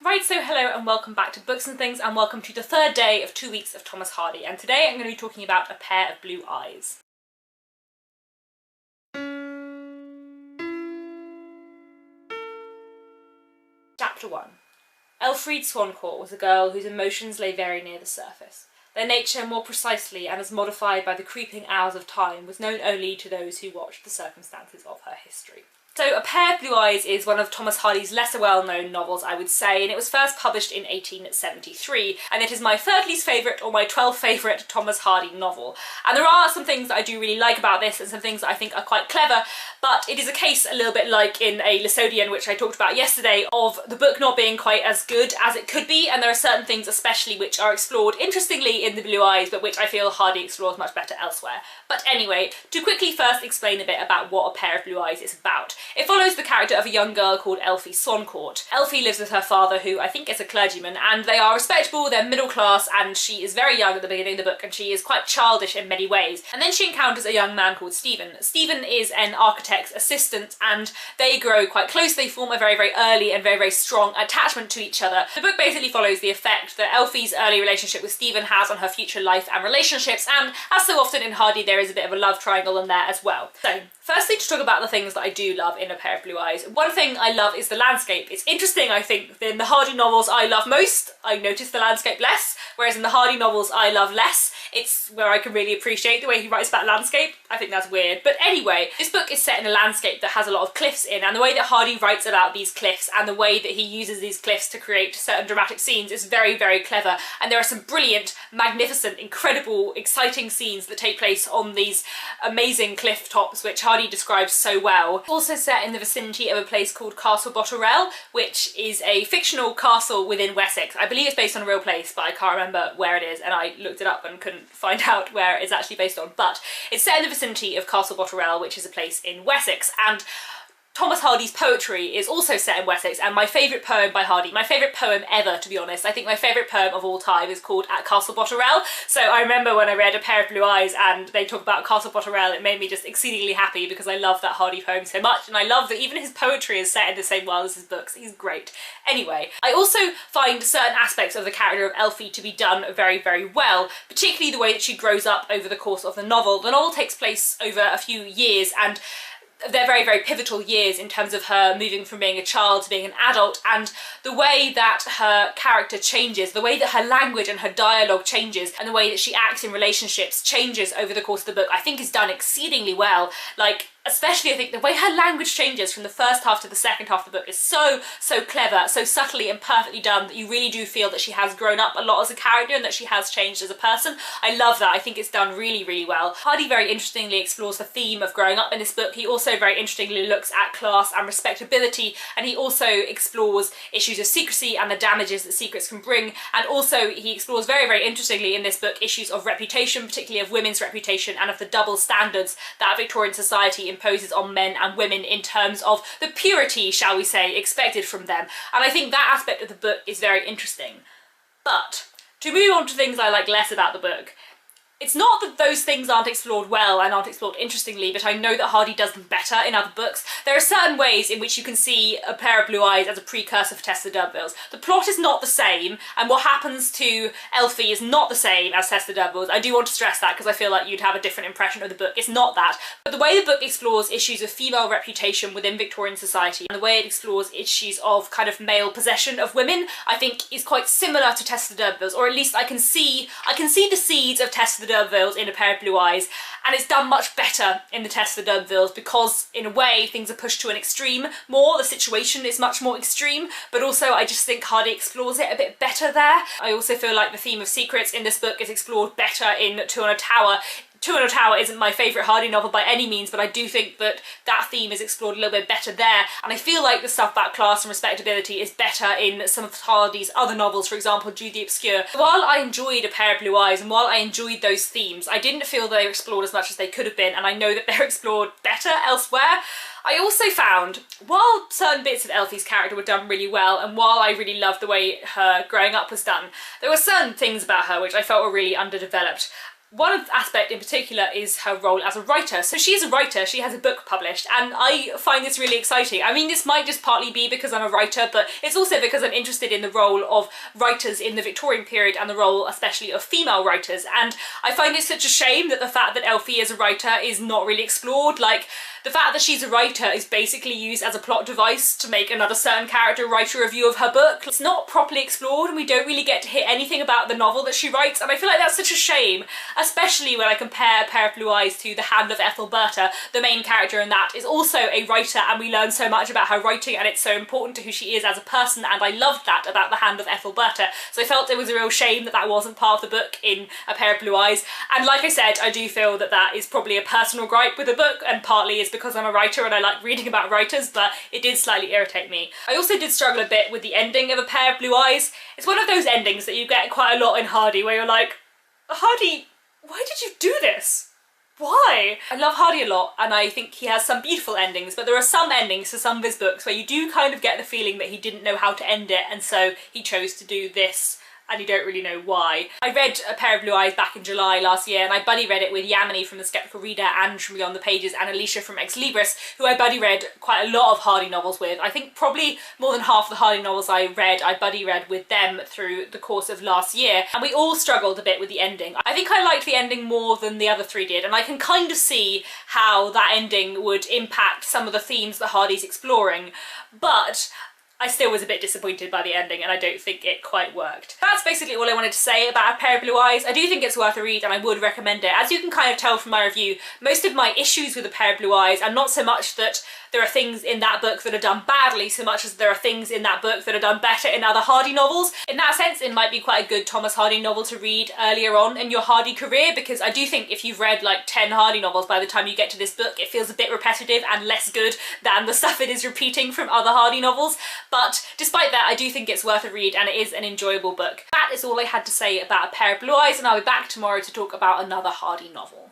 Right, so hello and welcome back to Books and Things, and welcome to the third day of 2 weeks of Thomas Hardy, and today I'm going to be talking about A Pair of Blue Eyes. Chapter 1. Elfriede Swancourt was a girl whose emotions lay very near the surface. Their nature, more precisely and as modified by the creeping hours of time, was known only to those who watched the circumstances of her history. So A Pair of Blue Eyes is one of Thomas Hardy's lesser well-known novels, I would say, and it was first published in 1873, and it is my third least favourite or my 12th favourite Thomas Hardy novel. And there are some things that I do really like about this and some things that I think are quite clever, but it is a case a little bit like in A Lysodian, which I talked about yesterday, of the book not being quite as good as it could be, and there are certain things especially which are explored interestingly in The Blue Eyes, but which I feel Hardy explores much better elsewhere. But anyway, to quickly first explain a bit about what A Pair of Blue Eyes is about. It follows the character of a young girl called Elfie Swancourt. Elfie lives with her father, who I think is a clergyman, and they are respectable, they're middle class, and she is very young at the beginning of the book, and she is quite childish in many ways. And then she encounters a young man called Stephen. Stephen is an architect's assistant, and they grow quite close. They form a very, very early and very, very strong attachment to each other. The book basically follows the effect that Elfie's early relationship with Stephen has on her future life and relationships, and as so often in Hardy, there is a bit of a love triangle in there as well. So, firstly, to talk about the things that I do love in A Pair of Blue Eyes. One thing I love is the landscape. It's interesting, I think, in the Hardy novels I love most, I notice the landscape less, whereas in the Hardy novels I love less. It's where I can really appreciate the way he writes about landscape. I think that's weird. But anyway, this book is set in a landscape that has a lot of cliffs in, and the way that Hardy writes about these cliffs and the way that he uses these cliffs to create certain dramatic scenes is very, very clever. And there are some brilliant, magnificent, incredible, exciting scenes that take place on these amazing cliff tops, which Hardy describes so well. Also set in the vicinity of a place called Castle Botterell, which is a fictional castle within Wessex. I believe it's based on a real place, but I can't remember where it is, and I looked it up and couldn't find out where it's actually based on. But it's set in the vicinity of Castle Botterell, which is a place in Wessex, and Thomas Hardy's poetry is also set in Wessex, and my favourite poem by Hardy, my favourite poem ever, to be honest, I think my favourite poem of all time is called At Castle Botterell. So I remember when I read A Pair of Blue Eyes and they talk about Castle Botterell, it made me just exceedingly happy because I love that Hardy poem so much, and I love that even his poetry is set in the same world as his books. He's great. Anyway, I also find certain aspects of the character of Elfie to be done very, very well, particularly the way that she grows up over the course of the novel. The novel takes place over a few years, and they're very, very pivotal years in terms of her moving from being a child to being an adult, and the way that her character changes, the way that her language and her dialogue changes, and the way that she acts in relationships changes over the course of the book, I think is done exceedingly well. Like, especially I think the way her language changes from the first half to the second half of the book is so, so clever, so subtly and perfectly done that you really do feel that she has grown up a lot as a character and that she has changed as a person. I love that. I think it's done really, really well. Hardy very interestingly explores the theme of growing up in this book. He also very interestingly looks at class and respectability, and he also explores issues of secrecy and the damages that secrets can bring, and also he explores very, very interestingly in this book issues of reputation, particularly of women's reputation, and of the double standards that Victorian society imposes on men and women in terms of the purity, shall we say, expected from them. And I think that aspect of the book is very interesting. But to move on to things I like less about the book, it's not that those things aren't explored well and aren't explored interestingly, but I know that Hardy does them better in other books. There are certain ways in which you can see A Pair of Blue Eyes as a precursor for Tess the D'Urbervilles. The plot is not the same, and what happens to Elfie is not the same as Tess the D'Urbervilles. I do want to stress that because I feel like you'd have a different impression of the book. It's not that. But the way the book explores issues of female reputation within Victorian society, and the way it explores issues of kind of male possession of women, I think is quite similar to Tess the D'Urbervilles, or at least I can see the seeds of Tess the D'Urbervilles in A Pair of Blue Eyes, and it's done much better in the Tess the D'Urbervilles because in a way things are pushed to an extreme more. The situation is much more extreme, but also I just think Hardy explores it a bit better there. I also feel like the theme of secrets in this book is explored better in Two on a Tower. Two on a Tower isn't my favourite Hardy novel by any means, but I do think that that theme is explored a little bit better there, and I feel like the stuff about class and respectability is better in some of Hardy's other novels, for example Jude the Obscure. While I enjoyed A Pair of Blue Eyes, and while I enjoyed those themes, I didn't feel they were explored as much as they could have been, and I know that they're explored better elsewhere. I also found, while certain bits of Elfie's character were done really well, and while I really loved the way her growing up was done, there were certain things about her which I felt were really underdeveloped. One aspect in particular is her role as a writer. So she is a writer, she has a book published, and I find this really exciting. I mean, this might just partly be because I'm a writer, but it's also because I'm interested in the role of writers in the Victorian period and the role especially of female writers. And I find it such a shame that the fact that Elfie is a writer is not really explored. Like, the fact that she's a writer is basically used as a plot device to make another certain character write a review of her book. It's not properly explored, and we don't really get to hear anything about the novel that she writes, and I feel like that's such a shame, especially when I compare A Pair of Blue Eyes to The Hand of Ethelberta. The main character in that is also a writer, and we learn so much about her writing, and it's so important to who she is as a person, and I loved that about The Hand of Ethelberta. So I felt it was a real shame that that wasn't part of the book in A Pair of Blue Eyes. And like I said, I do feel that that is probably a personal gripe with the book, and partly is because I'm a writer and I like reading about writers, but it did slightly irritate me. I also did struggle a bit with the ending of A Pair of Blue Eyes. It's one of those endings that you get quite a lot in Hardy, where you're like, Hardy, why did you do this? Why? I love Hardy a lot, and I think he has some beautiful endings, but there are some endings to some of his books where you do kind of get the feeling that he didn't know how to end it, and so he chose to do this, and you don't really know why. I read A Pair of Blue Eyes back in July last year, and I buddy read it with Yamini from The Skeptical Reader and from Beyond the Pages, and Alicia from Ex Libris, who I buddy read quite a lot of Hardy novels with. I think probably more than half the Hardy novels I buddy read with them through the course of last year, and we all struggled a bit with the ending. I think I liked the ending more than the other three did, and I can kind of see how that ending would impact some of the themes that Hardy's exploring, but I still was a bit disappointed by the ending, and I don't think it quite worked. That's basically all I wanted to say about A Pair of Blue Eyes. I do think it's worth a read, and I would recommend it. As you can kind of tell from my review, most of my issues with A Pair of Blue Eyes are not so much that there are things in that book that are done badly, so much as there are things in that book that are done better in other Hardy novels. In that sense, it might be quite a good Thomas Hardy novel to read earlier on in your Hardy career, because I do think if you've read like 10 Hardy novels by the time you get to this book, it feels a bit repetitive and less good than the stuff it is repeating from other Hardy novels. But despite that, I do think it's worth a read, and it is an enjoyable book. That is all I had to say about A Pair of Blue Eyes, and I'll be back tomorrow to talk about another Hardy novel.